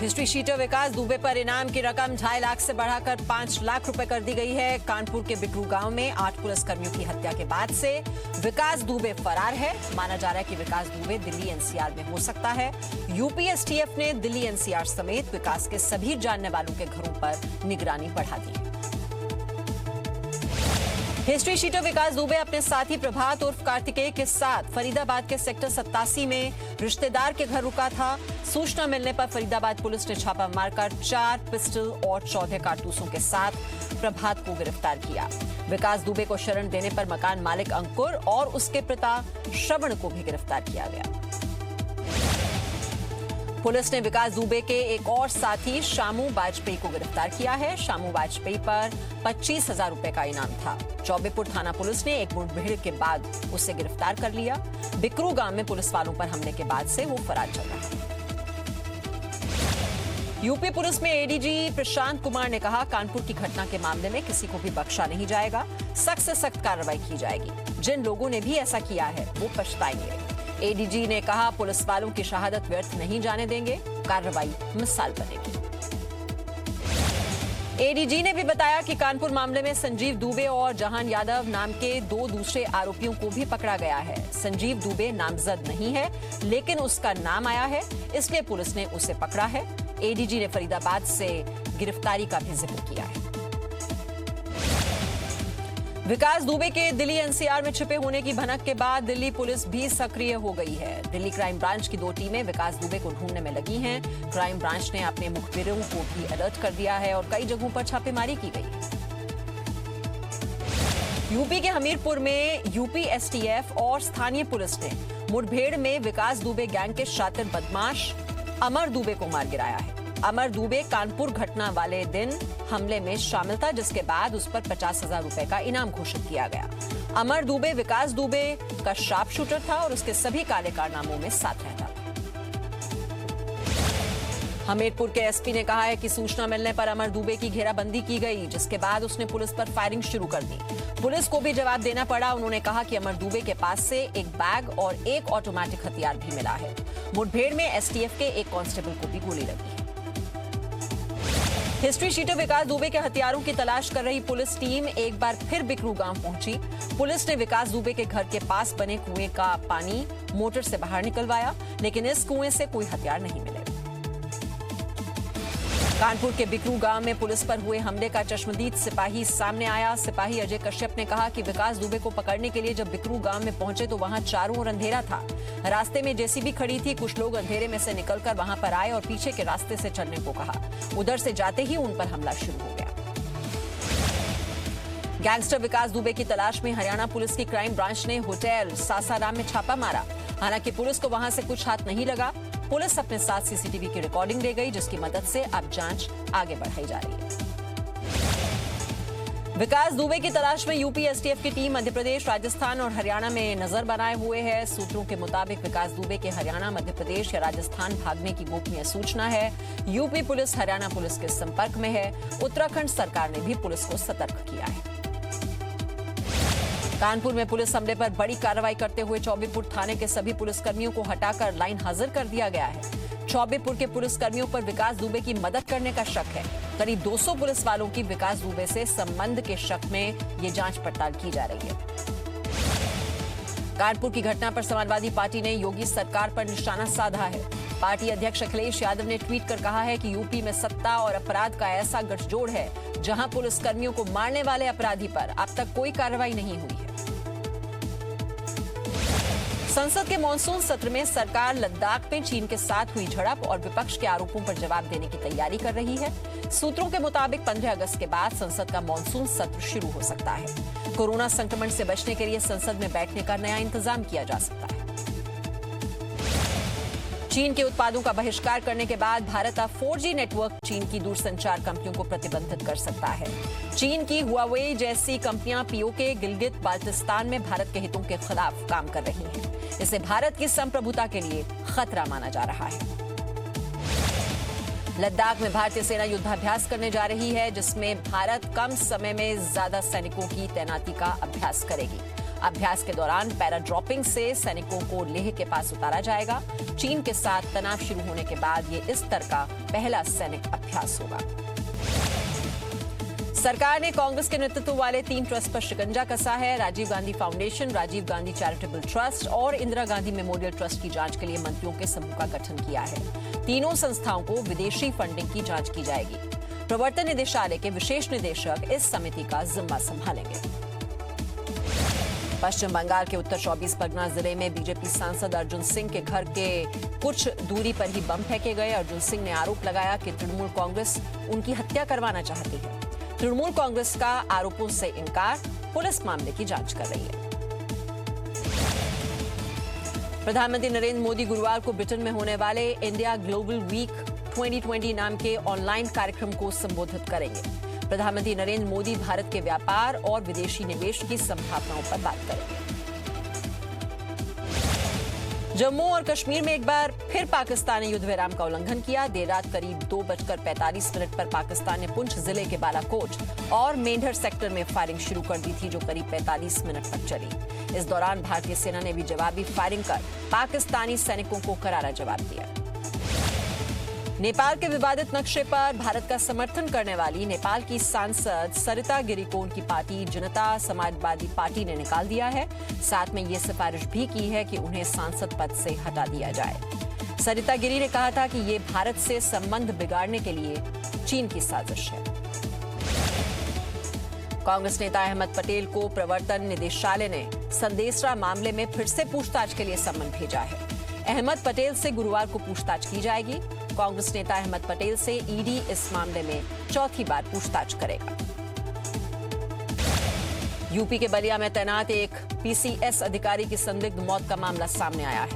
History sheeter विकास दुबे पर इनाम की रकम 2.5 लाख से बढ़ाकर 5 लाख रुपए कर दी गई है। कानपुर के बिकरू गांव में 8 पुलिसकर्मियों की हत्या के बाद से विकास दुबे फरार है। माना जा रहा है कि विकास दुबे दिल्ली एनसीआर में हो सकता है। यूपी एसटीएफ ने दिल्ली एनसीआर समेत विकास के सभी जानने वालों के घरों पर निगरानी बढ़ा दी है। हिस्ट्री शीटर विकास दुबे अपने साथी प्रभात उर्फ कार्तिकेय के साथ फरीदाबाद के सेक्टर 87 में रिश्तेदार के घर रुका था। सूचना मिलने पर फरीदाबाद पुलिस ने छापा मारकर 4 पिस्टल और 14 कारतूसों के साथ प्रभात को गिरफ्तार किया। विकास दुबे को शरण देने पर मकान मालिक अंकुर और उसके पिता श्रवण को भी गिरफ्तार किया गया। पुलिस ने विकास दुबे के एक और साथी शामू वाजपेयी को गिरफ्तार किया है। शामू वाजपेयी पर 25,000 रुपए का इनाम था। चौबेपुर थाना पुलिस ने एक मुठभेड़ के बाद उसे गिरफ्तार कर लिया। बिकरू गांव में पुलिस वालों पर हमले के बाद से वो फरार चल रहा है। यूपी पुलिस में एडीजी प्रशांत कुमार ने कहा, कानपुर की घटना के मामले में किसी को भी बख्शा नहीं जाएगा। सख्त से सख्त कार्रवाई की जाएगी। जिन लोगों ने भी ऐसा किया है वो पछताएंगे। एडीजी ने कहा, पुलिस वालों की शहादत व्यर्थ नहीं जाने देंगे। कार्रवाई मिसाल बनेगी। एडीजी ने भी बताया कि कानपुर मामले में संजीव दुबे और जहान यादव नाम के 2 दूसरे आरोपियों को भी पकड़ा गया है। संजीव दुबे नामजद नहीं है, लेकिन उसका नाम आया है, इसलिए पुलिस ने उसे पकड़ा है। एडीजी ने फरीदाबाद से गिरफ्तारी का भी जिक्र किया है। विकास दुबे के दिल्ली एनसीआर में छिपे होने की भनक के बाद दिल्ली पुलिस भी सक्रिय हो गई है। दिल्ली क्राइम ब्रांच की 2 टीमें विकास दुबे को ढूंढने में लगी हैं। क्राइम ब्रांच ने अपने मुखबिरों को भी अलर्ट कर दिया है और कई जगहों पर छापेमारी की गई है। यूपी के हमीरपुर में यूपी एसटीएफ और स्थानीय पुलिस ने मुठभेड़ में विकास दुबे गैंग के शातिर बदमाश अमर दुबे को मार गिराया है। अमर दुबे कानपुर घटना वाले दिन हमले में शामिल था, जिसके बाद उस पर 50,000 रुपए का इनाम घोषित किया गया। अमर दुबे विकास दुबे का शार्प शूटर था और उसके सभी काले कारनामों में साथ रहता था। हमीरपुर के एसपी ने कहा है कि सूचना मिलने पर अमर दुबे की घेराबंदी की गई, जिसके बाद उसने पुलिस पर फायरिंग शुरू कर दी। पुलिस को भी जवाब देना पड़ा। उन्होंने कहा कि अमर दुबे के पास से एक बैग और एक ऑटोमेटिक हथियार भी मिला है। मुठभेड़ में एसटीएफ के एक कांस्टेबल को भी गोली लगी है। हिस्ट्री शीटर विकास दुबे के हथियारों की तलाश कर रही पुलिस टीम एक बार फिर बिकरू गांव पहुंची। पुलिस ने विकास दुबे के घर के पास बने कुएं का पानी मोटर से बाहर निकलवाया, लेकिन इस कुएं से कोई हथियार नहीं मिले। कानपुर के बिकरू गांव में पुलिस पर हुए हमले का चश्मदीद सिपाही सामने आया। सिपाही अजय कश्यप ने कहा कि विकास दुबे को पकड़ने के लिए जब बिकरू गांव में पहुंचे तो वहां चारों ओर अंधेरा था। रास्ते में जेसीबी खड़ी थी। कुछ लोग अंधेरे में से निकलकर वहां पर आए और पीछे के रास्ते से चलने को कहा। उधर से जाते ही उन पर हमला शुरू हो गया। गैंगस्टर विकास दुबे की तलाश में हरियाणा पुलिस की क्राइम ब्रांच ने होटल सासाराम में छापा मारा। हालांकि पुलिस को वहां से कुछ हाथ नहीं लगा। पुलिस अपने साथ सीसीटीवी की रिकॉर्डिंग ले गई, जिसकी मदद से अब जांच आगे बढ़ाई जा रही है। विकास दुबे की तलाश में यूपी एसटीएफ की टीम मध्य प्रदेश, राजस्थान और हरियाणा में नजर बनाए हुए है। सूत्रों के मुताबिक विकास दुबे के हरियाणा, मध्य प्रदेश या राजस्थान भागने की गोपनीय सूचना है। यूपी पुलिस हरियाणा पुलिस के संपर्क में है। उत्तराखंड सरकार ने भी पुलिस को सतर्क किया है। कानपुर में पुलिस हमले पर बड़ी कार्रवाई करते हुए चौबेपुर थाने के सभी पुलिसकर्मियों को हटाकर लाइन हाजिर कर दिया गया है। चौबेपुर के पुलिसकर्मियों पर विकास दुबे की मदद करने का शक है। करीब 200 पुलिस वालों की विकास दुबे से संबंध के शक में ये जांच पड़ताल की जा रही है। कानपुर की घटना पर समाजवादी पार्टी ने योगी सरकार पर निशाना साधा है। पार्टी अध्यक्ष अखिलेश यादव ने ट्वीट कर कहा है कि यूपी में सत्ता और अपराध का ऐसा गठजोड़ है, जहां पुलिसकर्मियों को मारने वाले अपराधी पर अब तक कोई कार्रवाई नहीं हुई है। संसद के मॉनसून सत्र में सरकार लद्दाख में चीन के साथ हुई झड़प और विपक्ष के आरोपों पर जवाब देने की तैयारी कर रही है। सूत्रों के मुताबिक 15 अगस्त के बाद संसद का मॉनसून सत्र शुरू हो सकता है। कोरोना संक्रमण से बचने के लिए संसद में बैठने का नया इंतजाम किया जा सकता है। चीन के उत्पादों का बहिष्कार करने के बाद भारत अब 4G नेटवर्क चीन की दूरसंचार कंपनियों को प्रतिबंधित कर सकता है। चीन की हुआवेई जैसी कंपनियां पीओके गिलगित बाल्टिस्तान में भारत के हितों के खिलाफ काम कर रही हैं। इसे भारत की संप्रभुता के लिए खतरा माना जा रहा है। लद्दाख में भारतीय सेना युद्धाभ्यास करने जा रही है, जिसमें भारत कम समय में ज्यादा सैनिकों की तैनाती का अभ्यास करेगी। अभ्यास के दौरान पैराड्रॉपिंग से सैनिकों को लेह के पास उतारा जाएगा। चीन के साथ तनाव शुरू होने के बाद ये इस तरह का पहला सैनिक अभ्यास होगा। सरकार ने कांग्रेस के नेतृत्व वाले 3 ट्रस्ट पर शिकंजा कसा है। Rajiv Gandhi foundation, Rajiv Gandhi charitable trust और इंदिरा गांधी मेमोरियल ट्रस्ट की जांच के लिए मंत्रियों के समूह का गठन किया है। तीनों संस्थाओं को विदेशी फंडिंग की जांच की जाएगी। प्रवर्तन निदेशालय के विशेष निदेशक इस समिति का जिम्मा संभालेंगे। पश्चिम बंगाल के उत्तर 24 परगना जिले में बीजेपी सांसद अर्जुन सिंह के घर के कुछ दूरी पर ही बम फेंके गए। अर्जुन सिंह ने आरोप लगाया कि तृणमूल कांग्रेस उनकी हत्या करवाना चाहती है। तृणमूल कांग्रेस का आरोपों से इनकार, पुलिस मामले की जांच कर रही है। प्रधानमंत्री नरेंद्र मोदी गुरुवार को ब्रिटेन में होने वाले इंडिया ग्लोबल वीक 2020 नाम के ऑनलाइन कार्यक्रम को संबोधित करेंगे। प्रधानमंत्री नरेंद्र मोदी भारत के व्यापार और विदेशी निवेश की संभावनाओं पर बात करेंगे। जम्मू और कश्मीर में एक बार फिर पाकिस्तान ने युद्ध विराम का उल्लंघन किया। देर रात करीब 2:45 पर पाकिस्तान ने पुंछ जिले के बालाकोट और मेंढर सेक्टर में फायरिंग शुरू कर दी थी, जो करीब 45 मिनट तक चली। इस दौरान भारतीय सेना ने भी जवाबी फायरिंग कर पाकिस्तानी सैनिकों को करारा जवाब दिया। नेपाल के विवादित नक्शे पर भारत का समर्थन करने वाली नेपाल की सांसद सरिता गिरी को उनकी पार्टी जनता समाजवादी पार्टी ने निकाल दिया है। साथ में ये सिफारिश भी की है कि उन्हें सांसद पद से हटा दिया जाए। सरिता गिरी ने कहा था कि ये भारत से संबंध बिगाड़ने के लिए चीन की साजिश है। कांग्रेस नेता अहमद पटेल को प्रवर्तन निदेशालय ने संदेशरा मामले में फिर से पूछताछ के लिए सम्मन भेजा है। अहमद पटेल से गुरुवार को पूछताछ की जाएगी। कांग्रेस नेता अहमद पटेल से ईडी इस मामले में चौथी बार पूछताछ करेगा। यूपी के बलिया में तैनात एक पीसीएस अधिकारी की संदिग्ध मौत का मामला सामने आया है।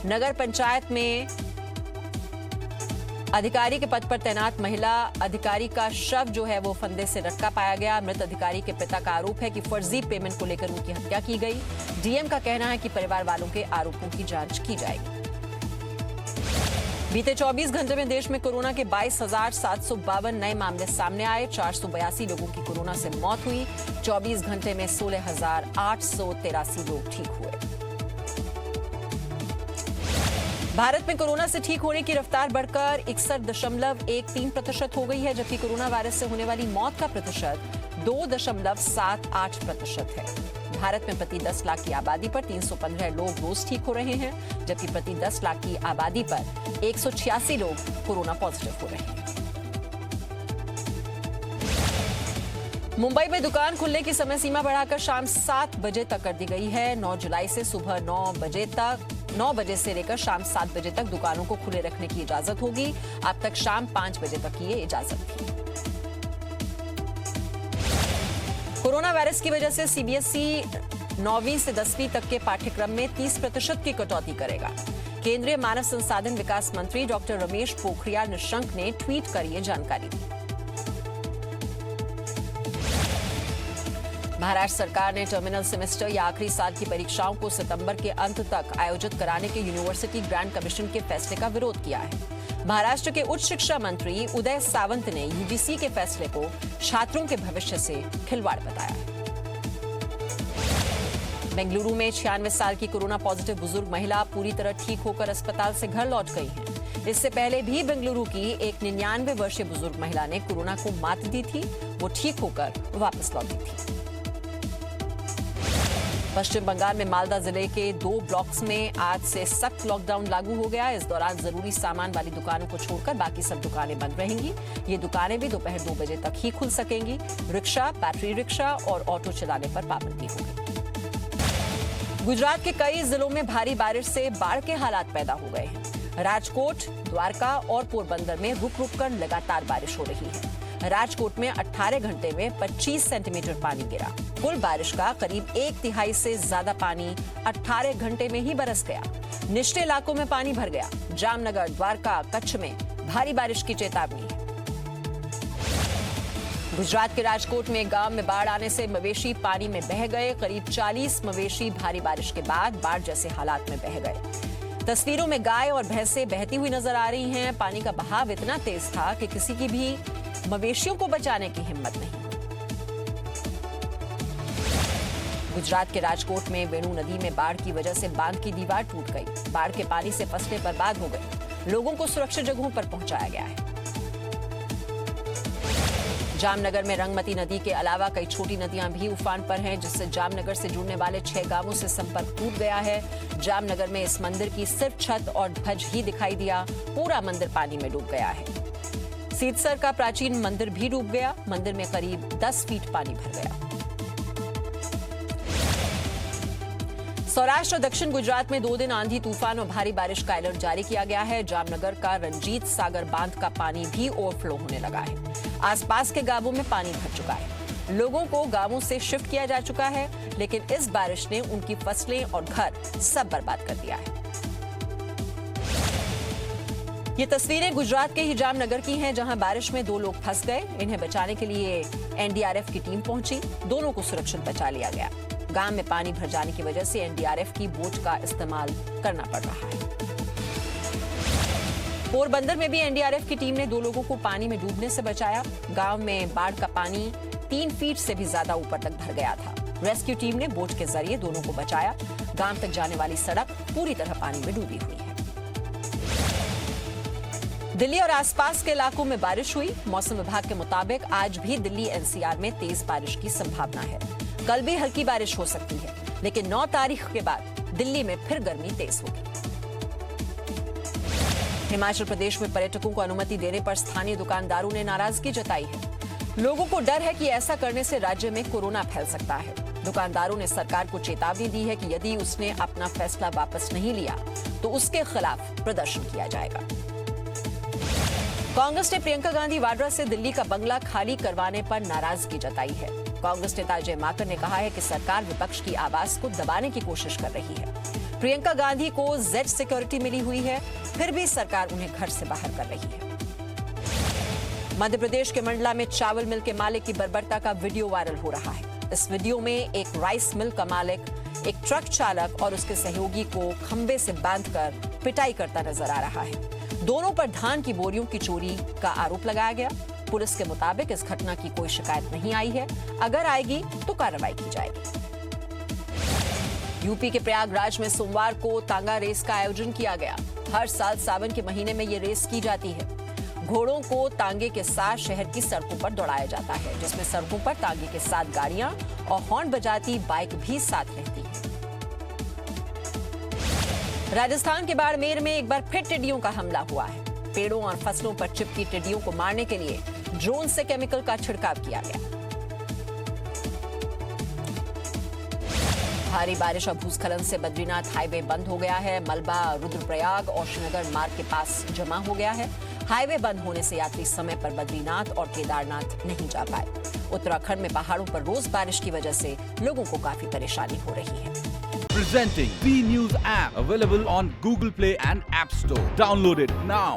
नगर पंचायत में अधिकारी के पद पर तैनात महिला अधिकारी का शव जो है वो फंदे से लटका पाया गया। मृत अधिकारी के पिता का आरोप है कि फर्जी पेमेंट को लेकर उनकी हत्या की गई। डीएम का कहना है कि परिवार वालों के आरोपों की जांच की जाएगी। बीते 24 घंटे में देश में कोरोना के 22,752 नए मामले सामने आए। 482 लोगों की कोरोना से मौत हुई। 24 घंटे में 16,883 लोग ठीक हुए। भारत में कोरोना से ठीक होने की रफ्तार बढ़कर 61.13% हो गई है, जबकि कोरोना वायरस से होने वाली मौत का प्रतिशत 2.78% है। भारत में प्रति 10 लाख की आबादी पर 315 लोग रोज ठीक हो रहे हैं, जबकि प्रति 10 लाख की आबादी पर 186 लोग कोरोना पॉजिटिव हो रहे हैं। मुंबई में दुकान खुलने की समय सीमा बढ़ाकर शाम 7 बजे तक कर दी गई है। 9 जुलाई से सुबह 9 बजे से लेकर शाम 7 बजे तक दुकानों को खुले रखने की इजाजत होगी। अब तक शाम 5 बजे तक की ये इजाजत थी। कोरोना वायरस की वजह से सीबीएसई 9वीं से 10वीं तक के पाठ्यक्रम में 30% की कटौती करेगा। केंद्रीय मानव संसाधन विकास मंत्री डॉक्टर रमेश पोखरियाल निशंक ने ट्वीट कर ये जानकारी दी। महाराष्ट्र सरकार ने टर्मिनल सेमेस्टर या आखिरी साल की परीक्षाओं को सितंबर के अंत तक आयोजित कराने के यूनिवर्सिटी ग्रांट कमीशन के फैसले का विरोध किया है। महाराष्ट्र के उच्च शिक्षा मंत्री उदय सावंत ने यूजीसी के फैसले को छात्रों के भविष्य से खिलवाड़ बताया। बेंगलुरु में 96 साल की कोरोना पॉजिटिव बुजुर्ग महिला पूरी तरह ठीक होकर अस्पताल से घर लौट गई है। इससे पहले भी बेंगलुरु की एक 99 वर्षीय बुजुर्ग महिला ने कोरोना को मात दी थी। वो ठीक होकर वापस लौटी थी। पश्चिम बंगाल में मालदा जिले के 2 ब्लॉक्स में आज से सख्त लॉकडाउन लागू हो गया। इस दौरान जरूरी सामान वाली दुकानों को छोड़कर बाकी सब दुकानें बंद रहेंगी। ये दुकानें भी दोपहर 2 बजे तक ही खुल सकेंगी। रिक्शा, बैटरी रिक्शा और ऑटो चलाने पर पाबंदी होगी। गुजरात के कई जिलों में भारी बारिश से बाढ़ के हालात पैदा हो गए हैं। राजकोट, द्वारका और पोरबंदर में रुक रुक कर लगातार बारिश हो रही है। राजकोट में 18 घंटे में 25 सेंटीमीटर पानी गिरा। कुल बारिश का करीब 1/3 से ज्यादा पानी 18 घंटे में ही बरस गया। निचले इलाकों में पानी भर गया। जामनगर, द्वारका, कच्छ में भारी बारिश की चेतावनी है। गुजरात के राजकोट में गांव में बाढ़ आने से मवेशी पानी में बह गए। करीब 40 मवेशी भारी बारिश के बाद बाढ़ जैसे हालात में बह गए। तस्वीरों में गाय और भैंसें बहती हुई नजर आ रही हैं। पानी का बहाव इतना तेज था कि किसी की भी मवेशियों को बचाने की हिम्मत नहीं। गुजरात के राजकोट में वेणु नदी में बाढ़ की वजह से बांध की दीवार टूट गई। बाढ़ के पानी से फसलें बर्बाद हो गई। लोगों को सुरक्षित जगहों पर पहुंचाया गया है। जामनगर में रंगमती नदी के अलावा कई छोटी नदियां भी उफान पर हैं, जिससे जामनगर से जुड़ने वाले 6 गांवों से संपर्क टूट गया है। जामनगर में इस मंदिर की सिर्फ छत और ध्वज ही दिखाई दिया। पूरा मंदिर पानी में डूब गया है। सीतसर का प्राचीन मंदिर भी डूब गया। मंदिर में करीब 10 फीट पानी भर गया। सौराष्ट्र और दक्षिण गुजरात में 2 दिन आंधी तूफान और भारी बारिश का अलर्ट जारी किया गया है। जामनगर का रंजीत सागर बांध का पानी भी ओवरफ्लो होने लगा है। आसपास के गांवों में पानी भर चुका है। लोगों को गांवों से शिफ्ट किया जा चुका है, लेकिन इस बारिश ने उनकी फसलें और घर सब बर्बाद कर दिया है। ये तस्वीरें गुजरात के ही जामनगर की हैं, जहां बारिश में 2 लोग फंस गए। इन्हें बचाने के लिए एनडीआरएफ की टीम पहुंची। दोनों को सुरक्षित बचा लिया गया। गांव में पानी भर जाने की वजह से एनडीआरएफ की बोट का इस्तेमाल करना पड़ रहा है। पोरबंदर में भी एनडीआरएफ की टीम ने 2 लोगों को पानी में डूबने से बचाया। गांव में बाढ़ का पानी 3 फीट से भी ज्यादा ऊपर तक भर गया था। रेस्क्यू टीम ने बोट के जरिए दोनों को बचाया। गांव तक जाने वाली सड़क पूरी तरह पानी में डूबी हुई है। दिल्ली और आसपास के इलाकों में बारिश हुई। मौसम विभाग के मुताबिक आज भी दिल्ली एनसीआर में तेज बारिश की संभावना है। कल भी हल्की बारिश हो सकती है, लेकिन 9 तारीख के बाद दिल्ली में फिर गर्मी तेज होगी। हिमाचल प्रदेश में पर्यटकों को अनुमति देने पर स्थानीय दुकानदारों ने नाराजगी जताई है। लोगों को डर है कि ऐसा करने से राज्य में कोरोना फैल सकता है। दुकानदारों ने सरकार को चेतावनी दी है कि यदि उसने अपना फैसला वापस नहीं लिया तो उसके खिलाफ प्रदर्शन किया जाएगा। कांग्रेस ने प्रियंका गांधी वाड्रा से दिल्ली का बंगला खाली करवाने पर नाराजगी जताई है। कांग्रेस नेता अजय माकन ने कहा है कि सरकार विपक्ष की आवाज को दबाने की कोशिश कर रही है। प्रियंका गांधी को जेड सिक्योरिटी मिली हुई है, फिर भी सरकार उन्हें घर से बाहर कर रही है। मध्य प्रदेश के मंडला में चावल मिल के मालिक की बर्बरता का वीडियो वायरल हो रहा है। इस वीडियो में एक राइस मिल का मालिक, एक ट्रक चालक और उसके सहयोगी को खंबे से बांधकर पिटाई करता नजर आ रहा है। दोनों पर धान की बोरियों की चोरी का आरोप लगाया गया। पुलिस के मुताबिक इस घटना की कोई शिकायत नहीं आई है। अगर आएगी तो कार्रवाई की जाएगी। यूपी के प्रयागराज में सोमवार को तांगा रेस का आयोजन किया गया। हर साल सावन के महीने में ये रेस की जाती है। घोड़ों को तांगे के साथ शहर की सड़कों पर दौड़ाया जाता है, जिसमें सड़कों पर तांगे के साथ गाड़ियां और हॉर्न बजाती बाइक भी साथ रहती है। राजस्थान के बाड़मेर में एक बार फिर टिड्डियों का हमला हुआ है। पेड़ों और फसलों पर चिपकी टिड्डियों को मारने के लिए ड्रोन से केमिकल का छिड़काव किया गया। भारी बारिश और भूस्खलन से बद्रीनाथ हाईवे बंद हो गया है। मलबा रुद्रप्रयाग और श्रीनगर मार्ग के पास जमा हो गया है। हाईवे बंद होने से यात्री समय पर बद्रीनाथ और केदारनाथ नहीं जा पाए। उत्तराखंड में पहाड़ों पर रोज बारिश की वजह से लोगों को काफी परेशानी हो रही है। Presenting B News app, available on Google Play and App Store. Download it now.